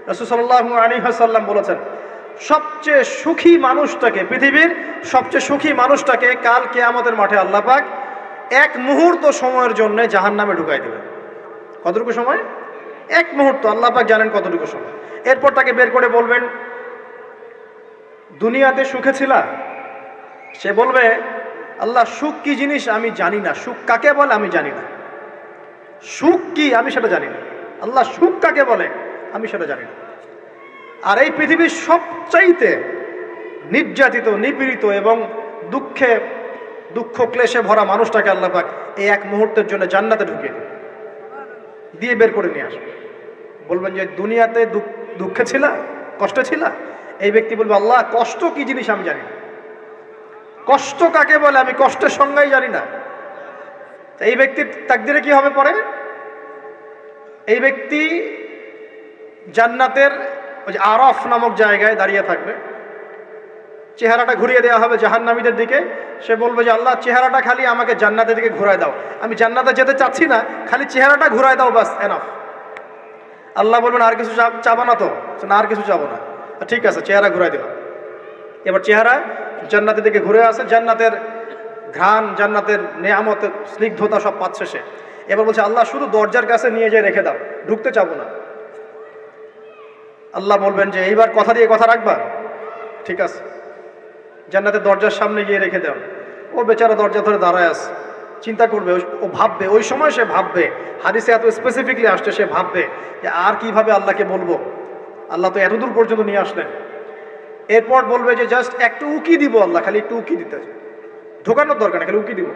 রাসূল সাল্লাল্লাহু আলাইহি ওয়াসাল্লাম বলেছেন, সবচেয়ে সুখী মানুষটাকে, পৃথিবীর সবচেয়ে সুখী মানুষটাকে কাল কিয়ামতের মাঠে আল্লাহ পাক এক মুহূর্ত সময়ের জন্য জাহান্নামে ঢুকাই দেবেন। কতটুকু সময়? এক মুহূর্ত। আল্লাহ পাক জানেন কতটুকু সময়। এরপর তাকে বের করে বলবেন, দুনিয়াতে সুখে ছিলা? সে বলবে, আল্লাহ সুখ কি জিনিস আমি জানি না, সুখ কাকে বলে আমি জানি না, সুখ কি আমি সেটা জানি না, আল্লাহ সুখ কাকে বলে আমি সেটা জানি না। আর এই পৃথিবীর সবচাইতে নির্যাতিত, নিপীড়িত এবং দুঃখ ক্লেশে ভরা মানুষটাকে আল্লাহ পাক এই এক মুহূর্তের জন্য জান্নাতে ঢুকিয়ে দিয়ে বের করে নিয়ে আসবে। বলবেন যে দুনিয়াতে দুঃখে ছিলা, কষ্টে ছিলা? এই ব্যক্তি বলবে, আল্লাহ কষ্ট কি জিনিস আমি জানি না, কষ্ট কাকে বলে আমি কষ্টের সংজ্ঞাই জানি না। এই ব্যক্তির তাকদিরে কি হবে পরে? এই ব্যক্তি জান্নাতের ওই যে আরফ নামক জায়গায় দাঁড়িয়ে থাকবে, চেহারাটা ঘুরিয়ে দেওয়া হবে জাহান্নামীদের দিকে। সে বলবে যে আল্লাহ চেহারাটা খালি আমাকে জান্নাতের দিকে ঘুরায় দাও, আমি জান্নাতে যেতে চাচ্ছি না, খালি চেহারাটা ঘুরায় দাও, বাস এনাফ। আল্লাহ বলবেন আর কিছু চাবো না তো? না, আর কিছু চাবো না। ঠিক আছে, চেহারা ঘুরাই দিলাম। এবার চেহারা জান্নাতের দিকে ঘুরে আসে, জান্নাতের ঘ্রাণ, জান্নাতের নেয়ামতের স্নিগ্ধতা সব পাচ্ছে সে। এবার বলছে আল্লাহ শুধু দরজার কাছে নিয়ে যেয়ে রেখে দাও, ঢুকতে চাবো না। আল্লাহ বলবেন যে এইবার কথা দিয়ে কথা রাখবা? ঠিক আছে, জান্নাতের দরজার সামনে গিয়ে রেখে দাও। ও বেচারা দরজা ধরে দাঁড়ায় আছে, চিন্তা করবে, ও ভাববে, ওই সময় সে ভাববে, হাদিসে এত স্পেসিফিকলি আসছে, সে ভাববে যে আর কিভাবে আল্লাহকে বলবো, আল্লাহ তো এতদূর পর্যন্ত নিয়ে আসলেন। এরপর বলবে যে জাস্ট একটু উকি দিব, আল্লাহ খালি একটু উকি দিতে, ঢোকানোর দরকার নেই, খালি উকি দিব।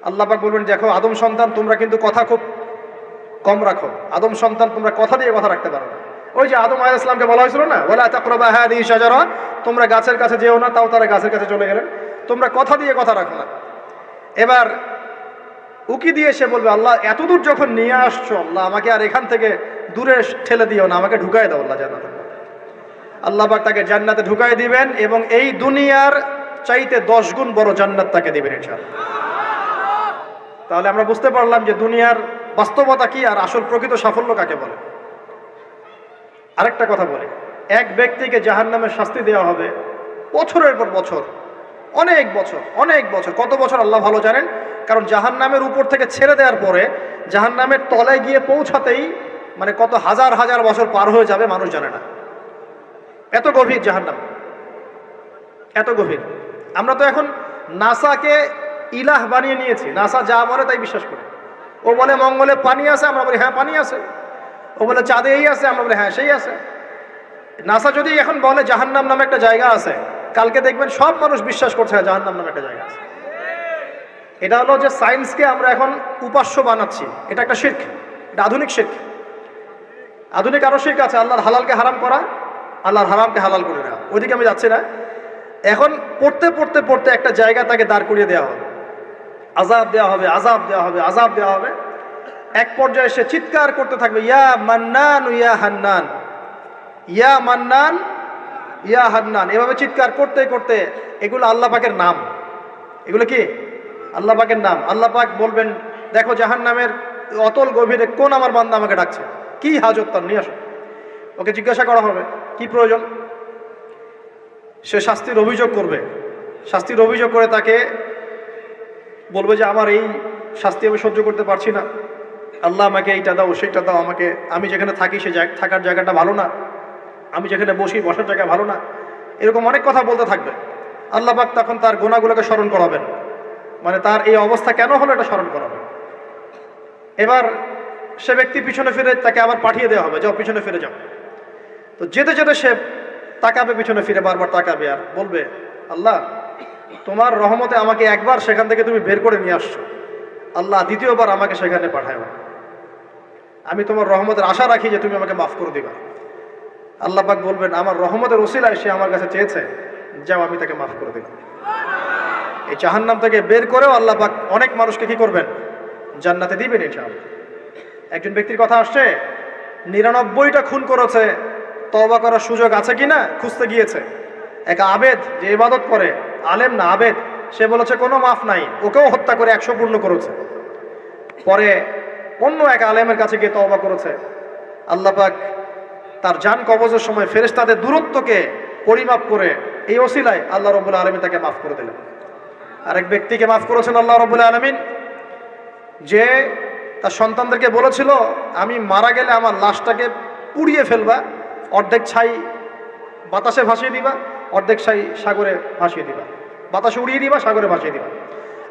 আল্লাহ পাক বলবেন, দেখো আদম সন্তান তোমরা কিন্তু কথা খুব কম রাখো, আদম সন্তান তোমরা কথা দিয়ে কথা রাখতে পারো না। ওই যে আদম আলাইহিস সালামকে বলা হয়েছিল না, ওয়ালা তাকরাবা হাযিহি শাজারা, তোমরা গাছের কাছে যেও না, তাও তারা গাছের কাছে চলে গেলেন। তোমরা কথা দিয়ে কথা রাখো না। এবার উকি দিয়ে সে বলবে, আল্লাহ এতদূর যখন নিয়ে আসছো, আল্লাহ আমাকে আর এখান থেকে দূরে ঠেলে দিও না, আমাকে ঢুকাই দাও আল্লাহ জান্নাতে। আল্লাহ পাক তাকে জান্নাতে ঢুকাই দিবেন এবং এই দুনিয়ার চাইতে 10 গুণ বড় জান্নাত তাকে দিবেন ইনশাআল্লাহ। তাহলে আমরা বুঝতে পারলাম যে দুনিয়ার বাস্তবতা কি আর আসল প্রকৃত সাফল্য কাকে বলে। আরেকটা কথা বলি, এক ব্যক্তিকে জাহান্নামের শাস্তি দেওয়া হবে বছরের পর বছর, অনেক বছর, অনেক বছর। কত বছর আল্লাহ ভালো জানেন, কারণ জাহান্নামের উপর থেকে ছেড়ে দেওয়ার পরে জাহান্নামের তলায় গিয়ে পৌঁছাতেই মানে কত হাজার হাজার বছর পার হয়ে যাবে মানুষ জানে না। এত গভীর জাহান্নাম, এত গভীর। আমরা তো এখন নাসাকে ইলাহ বানিয়ে নিয়েছি, নাসা যা বলে তাই বিশ্বাস করি। ও বলে মঙ্গলে পানি আছে, আমরা বলি হ্যাঁ পানি আছে। ও বলে চাঁদে এই আছে, আমরা বলি হ্যাঁ সেই আছে। নাসা যদি এখন বলে জাহান্নাম নামে একটা জায়গা আছে, কালকে দেখবেন সব মানুষ বিশ্বাস করছে জাহান্নাম নামে একটা জায়গা আছে। এটা হলো যে সায়েন্সকে আমরা এখন উপাস্য বানাচ্ছি, এটা একটা শিরক, এটা আধুনিক শিরক। আধুনিক আরো শিরক আছে, আল্লাহর হালালকে হারাম করা, আল্লাহর হারামকে হালাল করে দেওয়া। ওইদিকে আমি যাচ্ছি না। এখন পড়তে পড়তে পড়তে একটা জায়গা তাকে দাঁড় করিয়ে দেওয়া হবে, আযাব দেওয়া হবে, আযাব দেওয়া হবে, আযাব দেওয়া হবে। এক পর্যায়ে সে চিৎকার করতে থাকবে, ইয়া মান্নান ইয়া হান্নান, ইয়া মান্নান ইয়া হান্নান। এভাবে চিৎকার করতে করতে, এগুলো আল্লাহ পাকের নাম, এগুলো কি আল্লাহ পাকের নাম। আল্লাহ পাক বলবেন, দেখো জাহান্নামের অতল গভীরে কোন আমার বান্দা আমাকে ডাকছে, কি হাজত তার, নিয়ে আসো। ওকে জিজ্ঞাসা করা হবে কি প্রয়োজন। সে শাস্তির অভিযোগ করবে, শাস্তির অভিযোগ করে তাকে বলবে যে আমার এই শাস্তি আমি সহ্য করতে পারছি না, আল্লাহ আমাকে এইটা দাও সেইটা দাও, আমাকে, আমি যেখানে থাকি সে থাকার জায়গাটা ভালো না, আমি যেখানে বসি বসার জায়গা ভালো না। এরকম অনেক কথা বলতে থাকবে। আল্লাহ পাক তখন তার গুনাহগুলোকে স্মরণ করাবেন, মানে তার এই অবস্থা কেন হলো এটা স্মরণ করাবেন। এবার সে ব্যক্তি পিছনে ফিরে, তাকে আবার পাঠিয়ে দেওয়া হবে, যাও পিছনে ফিরে যাও। তো যেতে যেতে সে তাকাবে পিছনে ফিরে, বারবার তাকাবে আর বলবে, আল্লাহ তোমার রহমতে আমাকে একবার সেখান থেকে তুমি বের করে নিয়ে আসছো, আল্লাহ দ্বিতীয়বার আমাকে সেখানে পাঠায় না। আমি তোমার রহমতের আশা রাখি যে তুমি আমাকে মাফ করে দিবা। আল্লাহ পাক বলবেন, আমার রহমতের ওসিলায় সে আমার কাছে চেয়েছে, যাও আমি তাকে মাফ করে দিলাম। এই জাহান্নাম থেকে বের করেও আল্লাহ পাক অনেক মানুষকে কি করবেন, জান্নাতে দিবেন ইনশাআল্লাহ। একজন ব্যক্তির কথা আসছে, 99টা খুন করেছে, তওবা করার সুযোগ আছে কিনা খুঁজতে গিয়েছে। এক আবেদ যে ইবাদত করে, আলেম না আবেদ, সে বলেছে কোনো মাফ নাই, ওকেও হত্যা করে 100 পূর্ণ করেছে। পরে অন্য এক আলেমের কাছে গিয়ে তওবা করেছে, আল্লাহ পাক তার জান কবজের সময় ফেরেশতাদের দূরত্বকে পরিমাপ করে এই ওসিলায় আল্লাহ রাব্বুল আলামিন তাকে মাফ করে দিলেন। আরেক ব্যক্তিকে মাফ করেছেন আল্লাহ রাব্বুল আলামিন, যে তার সন্তানদেরকে বলেছিল আমি মারা গেলে আমার লাশটাকে পুড়িয়ে ফেলবা, অর্ধেক ছাই বাতাসে ভাসিয়ে দিবা, অর্ধেক ছাই সাগরে ভাসিয়ে দিবা, বাতাসে উড়িয়ে দিবা, সাগরে ভাসিয়ে দিবা।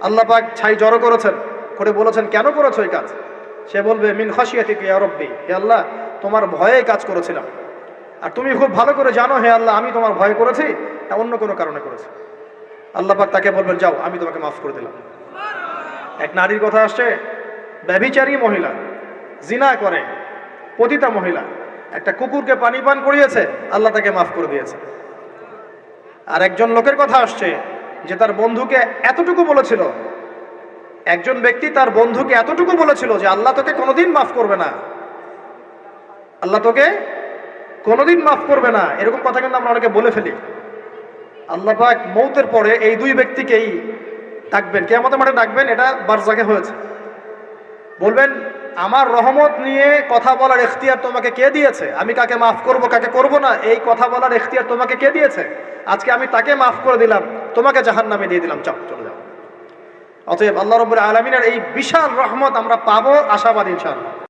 আল্লাহ পাক ছাই জড়ো করেছেন, করে বলেছেন কেন করেছো এই কাজ? সে বলবে মিন খাশিয়াতিকা ইয়া রাব্বি, হে আল্লাহ তোমার ভয়ে কাজ করেছিলাম, আর তুমি খুব ভালো করে জানো হে আল্লাহ আমি তোমার ভয় করেছি না অন্য কোনো কারণে করেছি। আল্লাহ পাক তাকে বলবেন যাও আমি তোমাকে মাফ করে দিলাম। এক নারীর কথা আসছে, ব্যভিচারী মহিলা, জিনা করে, পতিতা মহিলা, একটা কুকুরকে পানি পান করিয়েছে, আল্লাহ তাকে মাফ করে দিয়েছে। আর একজন লোকের কথা আসছে যে তার বন্ধুকে এতটুকু বলেছিল, একজন ব্যক্তি তার বন্ধুকে এতটুকু বলেছিল যে আল্লাহ তোকে কোনোদিন মাফ করবে না, আল্লাহ তোকে কোনোদিন মাফ করবে না। এরকম কথা কিন্তু আমরা অনেকে বলে ফেলি। আল্লাহ পাক মৌতের পরে এই দুই ব্যক্তিকেই ডাকবেন, কিয়ামতের মাঠে ডাকবেন, এটা বারজাখে হয়েছে। বলবেন আমার রহমত নিয়ে কথা বলার এখতিয়ার তোমাকে কে দিয়েছে? আমি কাকে মাফ করব কাকে করব না এই কথা বলার এখতিয়ার তোমাকে কে দিয়েছে? আজকে আমি তাকে মাফ করে দিলাম, তোমাকে জাহান্নামে দিয়ে দিলাম, চাপ চলে যাও। অতএব আল্লাহ রাব্বুল আলামিনের এই বিশাল রহমত আমরা পাবো, আশাবাদী ইনশাআল্লাহ।